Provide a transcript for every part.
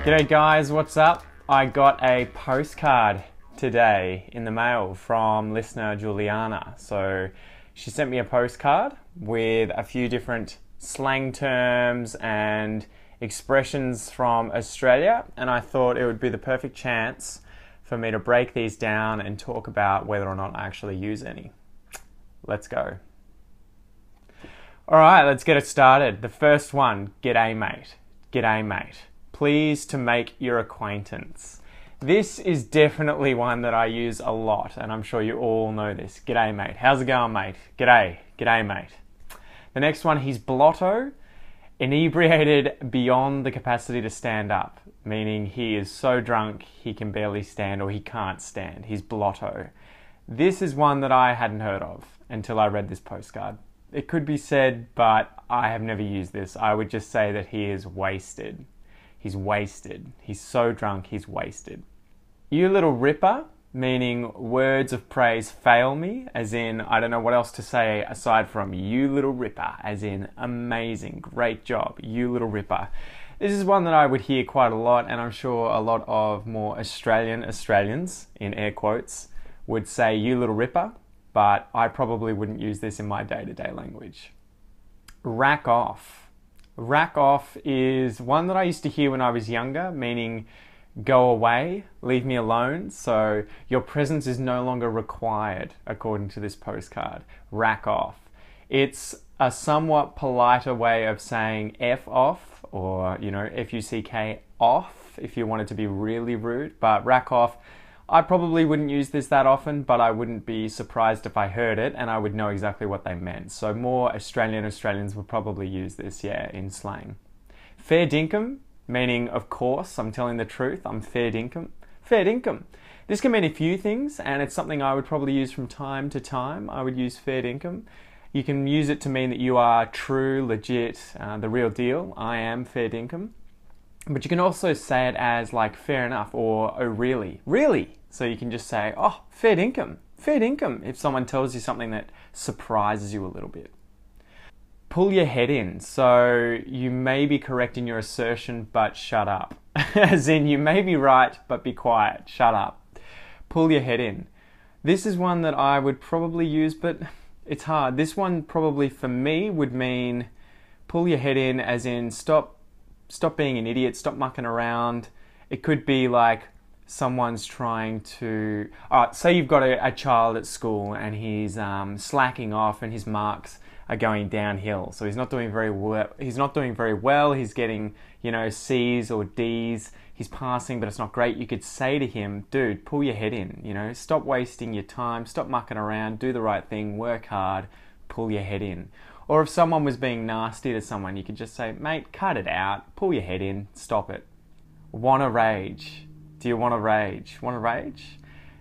G'day guys, what's up? I got a postcard today in the mail from listener Juliana. So she sent me a postcard with a few different slang terms and expressions from Australia, and I thought it would be the perfect chance for me to break these down and talk about whether or not I actually use any. Let's go. Alright, let's get it started. The first one, g'day mate. G'day mate. Pleased to make your acquaintance. This is definitely one that I use a lot, and I'm sure you all know this. G'day mate. How's it going, mate? G'day. G'day mate. The next one, he's blotto. Inebriated beyond the capacity to stand up, meaning he is so drunk he can barely stand or he can't stand. He's blotto. This is one that I hadn't heard of until I read this postcard. It could be said, but I have never used this. I would just say that he is wasted. He's wasted. He's so drunk, he's wasted. You little ripper, meaning words of praise fail me, as in, I don't know what else to say aside from you little ripper, as in amazing, great job, you little ripper. This is one that I would hear quite a lot, and I'm sure a lot of more Australians, in air quotes, would say you little ripper, but I probably wouldn't use this in my day-to-day language. Rakoff. Rakoff is one that I used to hear when I was younger, meaning go away, leave me alone, so your presence is no longer required, according to this postcard. Rakoff. It's a somewhat politer way of saying F off, or, you know, F-U-C-K off, if you wanted to be really rude, but Rakoff, I probably wouldn't use this that often, but I wouldn't be surprised if I heard it and I would know exactly what they meant. So more Australians would probably use this, yeah, in slang. Fair dinkum, meaning, of course, I'm telling the truth, I'm fair dinkum. Fair dinkum. This can mean a few things, and it's something I would probably use from time to time. I would use fair dinkum. You can use it to mean that you are true, legit, the real deal. I am fair dinkum. But you can also say it as like fair enough or oh really, really. So you can just say, oh, fair dinkum, if someone tells you something that surprises you a little bit. Pull your head in. So you may be correct in your assertion, but shut up. As in, you may be right, but be quiet. Shut up. Pull your head in. This is one that I would probably use, but it's hard. This one probably for me would mean pull your head in as in stop being an idiot, stop mucking around. It could be like someone's trying to, say you've got a child at school and he's slacking off and his marks are going downhill. So he's not doing very well. He's getting, you know, C's or D's. He's passing, but it's not great. You could say to him, dude, pull your head in, you know, stop wasting your time, stop mucking around, do the right thing, work hard, pull your head in. Or if someone was being nasty to someone, you could just say, mate, cut it out, pull your head in, stop it. Wanna rage. Do you want to rage? Want to rage?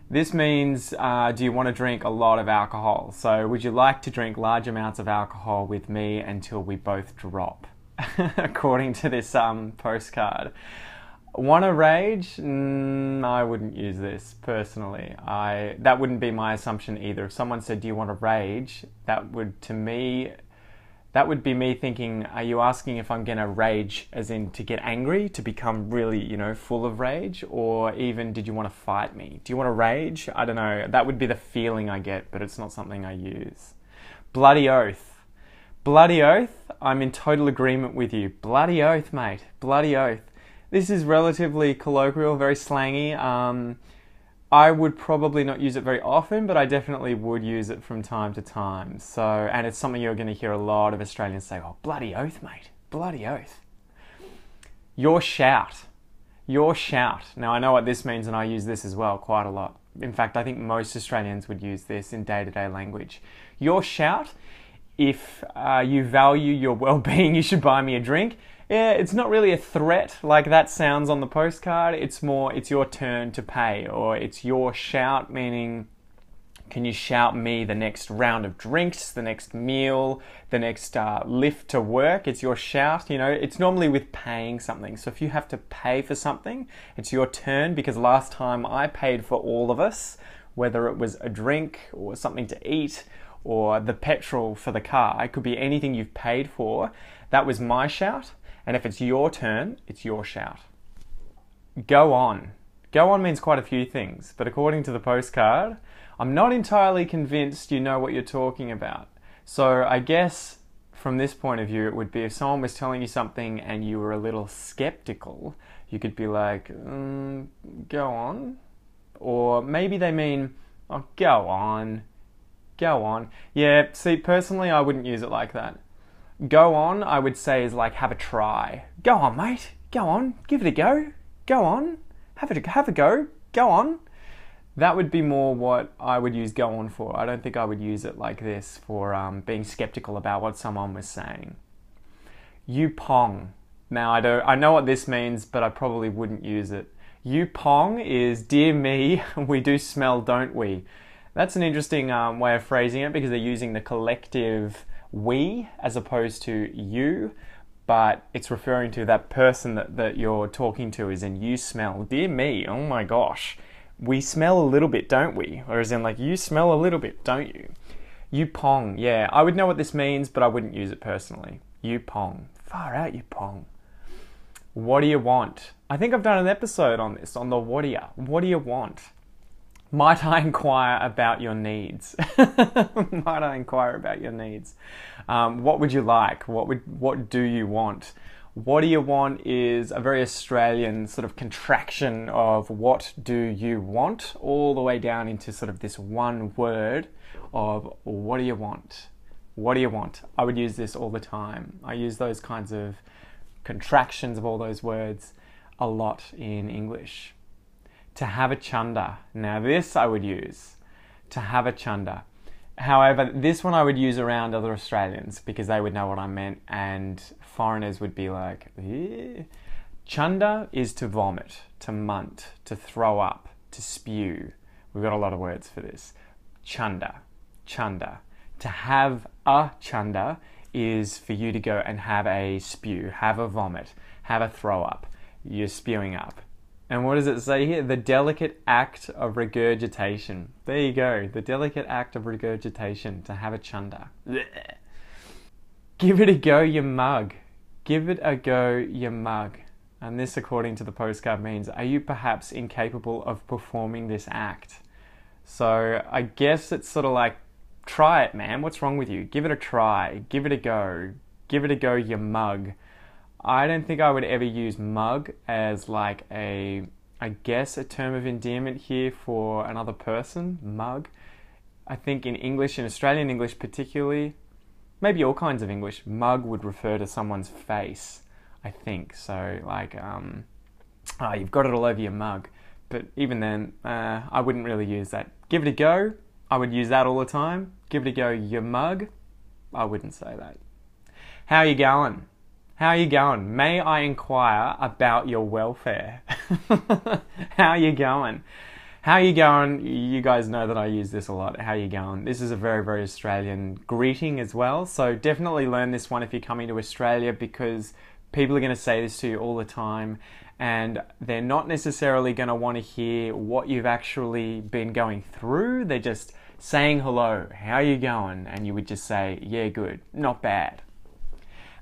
This means, do you want to drink a lot of alcohol? So would you like to drink large amounts of alcohol with me until we both drop? According to this postcard. Want to rage? I wouldn't use this personally. That wouldn't be my assumption either. If someone said, do you want to rage? That would be me thinking, are you asking if I'm going to rage as in to get angry, to become really, you know, full of rage? Or even, did you want to fight me? Do you want to rage? I don't know. That would be the feeling I get, but it's not something I use. Bloody oath. Bloody oath, I'm in total agreement with you. Bloody oath, mate. Bloody oath. This is relatively colloquial, very slangy. I would probably not use it very often, but I definitely would use it from time to time. So, and it's something you're going to hear a lot of Australians say, oh, bloody oath, mate. Bloody oath. Your shout. Your shout. Now, I know what this means, and I use this as well quite a lot. In fact, I think most Australians would use this in day-to-day language. Your shout, if you value your well-being, you should buy me a drink. Yeah, it's not really a threat like that sounds on the postcard. It's more, it's your turn to pay, or it's your shout, meaning can you shout me the next round of drinks, the next meal, the next lift to work? It's your shout, you know. It's normally with paying something. So if you have to pay for something, it's your turn, because last time I paid for all of us, whether it was a drink or something to eat or the petrol for the car. It could be anything you've paid for. That was my shout. And if it's your turn, it's your shout. Go on. Go on means quite a few things, but according to the postcard, I'm not entirely convinced you know what you're talking about. So I guess from this point of view, it would be if someone was telling you something and you were a little skeptical, you could be like, go on. Or maybe they mean, oh, go on. Go on. Yeah, see, personally, I wouldn't use it like that. Go on, I would say, is like have a try. Go on, mate. Go on. Give it a go. Go on. Have a go. Go on. That would be more what I would use go on for. I don't think I would use it like this for being skeptical about what someone was saying. You pong. Now, I know what this means, but I probably wouldn't use it. You pong is, dear me, we do smell, don't we? That's an interesting way of phrasing it because they're using the collective we as opposed to you, but it's referring to that person that you're talking to is in you smell. Dear me, oh my gosh. We smell a little bit, don't we? Or as in like, you smell a little bit, don't you? You pong, yeah. I would know what this means, but I wouldn't use it personally. You pong. Far out, you pong. What do you want? I think I've done an episode on this, on the what do you? What do you want? Might I inquire about your needs? Might I inquire about your needs? What would you like? What do you want? What do you want is a very Australian sort of contraction of what do you want, all the way down into sort of this one word of what do you want? What do you want? I would use this all the time. I use those kinds of contractions of all those words a lot in English. To have a chunder. Now this I would use. To have a chunder. However, this one I would use around other Australians because they would know what I meant and foreigners would be like, eh? Chunder is to vomit, to munt, to throw up, to spew. We've got a lot of words for this. Chunder, chunder. To have a chunder is for you to go and have a spew, have a vomit, have a throw up. You're spewing up. And what does it say here? The delicate act of regurgitation. There you go. The delicate act of regurgitation. To have a chunder. Blech. Give it a go, you mug. Give it a go, you mug. And this, according to the postcard, means, are you perhaps incapable of performing this act? So I guess it's sort of like, try it, man. What's wrong with you? Give it a try. Give it a go. Give it a go, you mug. I don't think I would ever use mug as like I guess a term of endearment here for another person, mug. I think in English, in Australian English particularly, maybe all kinds of English, mug would refer to someone's face, I think. So like, oh, you've got it all over your mug. But even then, I wouldn't really use that. Give it a go. I would use that all the time. Give it a go, your mug. I wouldn't say that. How are you going? How are you going? May I inquire about your welfare? How are you going? How are you going? You guys know that I use this a lot. How are you going? This is a very, very Australian greeting as well. So definitely learn this one if you're coming to Australia because people are going to say this to you all the time and they're not necessarily going to want to hear what you've actually been going through. They're just saying hello. How are you going? And you would just say, yeah, good. Not bad.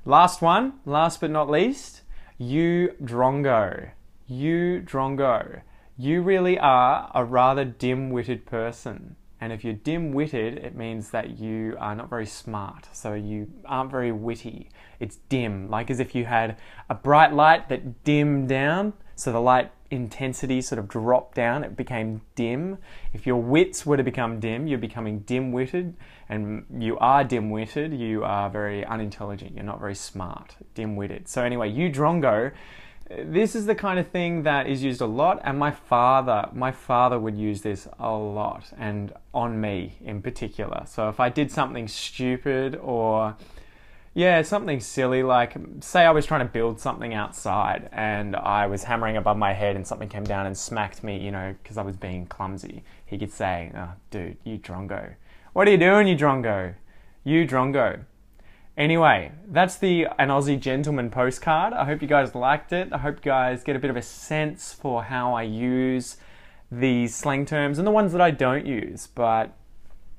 Last one, last but not least, you drongo. You drongo. You really are a rather dim-witted person. And if you're dim-witted, it means that you are not very smart. So you aren't very witty. It's dim, like as if you had a bright light that dimmed down. So the light intensity sort of dropped down, it became dim. If your wits were to become dim, you're becoming dim-witted. And you are dim-witted, you are very unintelligent, you're not very smart, dim-witted. So anyway, you drongo, this is the kind of thing that is used a lot, and my father would use this a lot, and on me in particular. So if I did something stupid or, yeah, something silly, like say I was trying to build something outside and I was hammering above my head and something came down and smacked me, you know, because I was being clumsy, he could say, oh, dude, you drongo. What are you doing, you drongo? You drongo. Anyway, that's an Aussie gentleman postcard. I hope you guys liked it. I hope you guys get a bit of a sense for how I use these slang terms and the ones that I don't use. But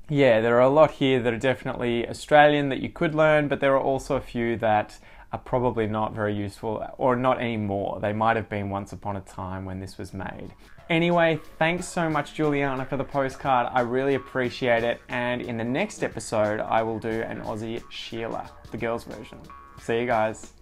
yeah, there are a lot here that are definitely Australian that you could learn, but there are also a few that are probably not very useful, or not anymore. They might have been once upon a time when this was made. Anyway, thanks so much, Juliana, for the postcard. I really appreciate it. And in the next episode, I will do an Aussie Sheila, the girls' version. See you guys.